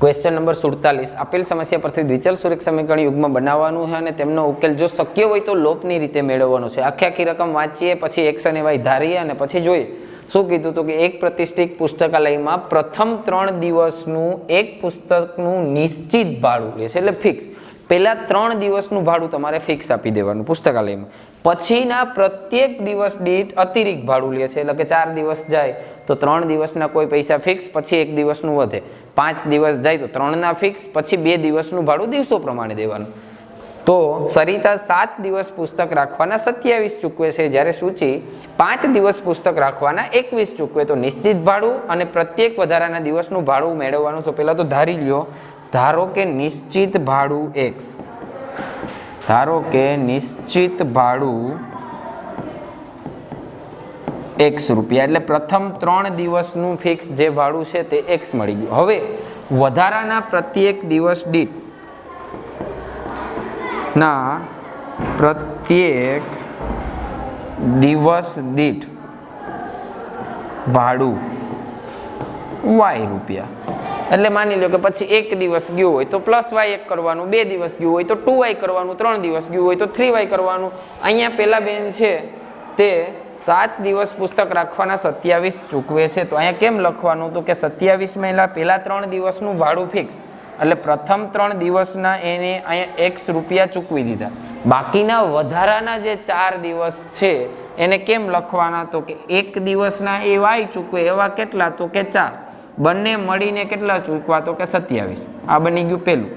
Question number 47 આપેલ સમસ્યા પરથી દ્વિચલ સુરેખ સમીકરણ યુગ્મ બનાવવાનું છે અને તેમનો ઉકેલ જો શક્ય હોય તો લોપની રીતે મેળવવાનો છે. આખી રકમ વાંચીએ, પછી એક્સ અને વાય ધારીએ અને પછી જોઈએ શું કીધું તો કે એક પ્રતિષ્ઠિત પુસ્તકાલયમાં પ્રથમ 3 દિવસનું એક પુસ્તકનું નિશ્ચિત ભાડું લે છે, એટલે ફિક્સ. પહેલા 3 દિવસનું ભાડું તમારે ફિક્સ આપી દેવાનું પુસ્તકાલયમાં. પછીના પ્રત્યેક દિવસ દીઠ અતિરિક્ત ભાડું લે છે, એટલે કે 4 દિવસ જાય તો 3 દિવસના કોઈ પૈસા ફિક્સ, પછી 1 દિવસનું વધે. 5 દિવસ જાય તો 3ના ફિક્સ, પછી 2 દિવસનું ભાડું દિવસો પ્રમાણે દેવાનું. તો સરિતા 7 દિવસ પુસ્તક રાખવાના 27 ચૂકવે છે, જ્યારે સૂચિ 5 દિવસ પુસ્તક રાખવાના 21 ચૂકવે. તો નિશ્ચિત ભાડું અને પ્રત્યેક વધારાના દિવસનું ભાડું મેળવવાનું છે. પહેલા તો ધારી લ્યો, ધારો કે નિશ્ચિત ભાડું x, ધારો કે નિશ્ચિત ભાડું x રૂપિયા, એટલે પ્રથમ 3 દિવસનું ફિક્સ જે ભાડું છે તે x મળી ગયું. હવે વધારાના પ્રત્યેક દિવસ દીઠ ના પ્રત્યેક દિવસ દીઠ ભાડું y રૂપિયા, એટલે માની લો કે પછી 1 દિવસ ગયો હોય તો પ્લસ y 1 કરવાનું, 2 દિવસ ગયું હોય તો 2y કરવાનું, 3 દિવસ ગયું હોય તો 3y કરવાનું. અહીંયા પેલા બેન છે તે 7 દિવસ પુસ્તક રાખવાના 27 ચૂકવે છે, તો અહીંયા કેમ લખવાનું તો કે 27 મહિના પહેલા 3 દિવસનું ભાડું ફિક્સ, એટલે પ્રથમ 3 દિવસના એને અહીંયા x રૂપિયા ચૂકવી દીધા. બાકીના વધારાના જે 4 દિવસ છે એને કેમ લખવાના તો કે 1 દિવસના એ y ચૂકવે, એવા કેટલા તો કે 4, બંને મળીને કેટલા ચૂકવા તો કે 27. આ બની ગયું પહેલું.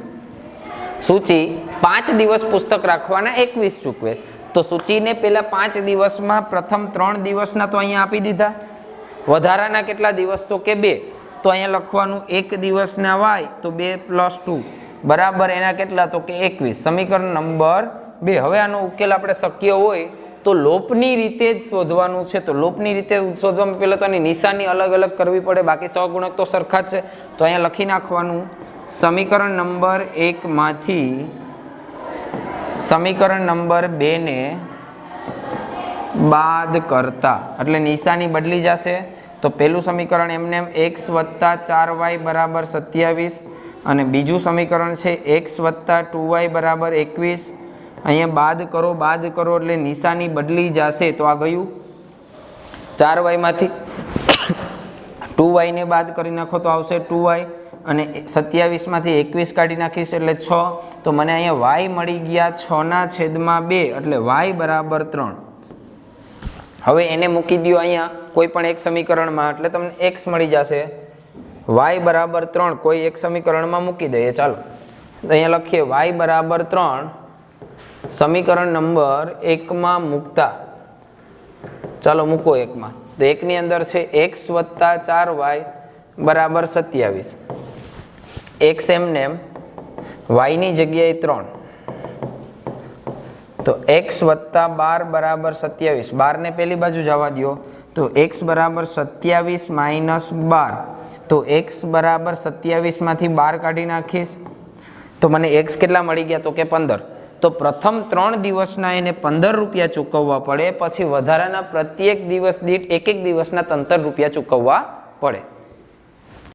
સૂચિ 5 દિવસ પુસ્તક રાખવાના 21 ચૂકવે, તો સૂચિને પેલા 5 દિવસમાં પ્રથમ 3 દિવસના તો અહીંયા આપી દીધા, વધારાના કેટલા દિવસ તો કે 2, તો અહીંયા લખવાનું 1 દિવસના y તો 2 + 2 બરાબર એના કેટલા તો કે 21. સમીકરણ નંબર 2. હવે આનો ઉકેલ આપણે શક્ય હોય તો લોપની રીતે જ શોધવાનું છે. તો લોપની રીતે શોધવામાં પહેલાં તો આની નિશાની અલગ અલગ કરવી પડે, બાકી સહગુણક તો સરખા જ છે. તો અહીંયા લખી નાખવાનું સમીકરણ નંબર 1 માંથી સમીકરણ નંબર 2 ને બાદ કરતા, એટલે નિશાની બદલી જશે. તો પહેલું સમીકરણ એમને x + 4y = 27 અને બીજું સમીકરણ છે x + 2y = 21. અહીંયા બાદ કરો એટલે નિશાની બદલી જશે. તો આ ગયું 4y માંથી 2y ને બાદ કરી નાખો તો આવશે 2y, અને 27 માંથી 21 કાઢી નાખીશ એટલે 6. તો મને અહીંયા y મળી ગયા 6/2, એટલે y = 3. હવે એને મૂકી દો અહીંયા કોઈ પણ એક સમીકરણમાં, એટલે તમને x મળી જશે. y = 3 કોઈ એક સમીકરણમાં મૂકી દઈએ. ચાલો અહીંયા લખીએ y = 3 સમીકરણ નંબર 1 માં મૂકતા. ચાલો મૂકો 1 માં. તો 1 ની અંદર છે x + 4y = 27. x એમને y ની જગ્યાએ 3, તો x + 12 = 27. 12 ને પેલી બાજુ જવા દો, તો x = 27 - 12, તો x = 27 માંથી 12 કાઢી નાખીશ તો મને x કેટલા મળી ગયા તો કે 15. તો પ્રથમ 3 દિવસના એને 15 રૂપિયા ચૂકવવા પડે, પછી વધારાના પ્રત્યેક દિવસ દીઠ 1 દિવસના 13 રૂપિયા ચૂકવવા પડે.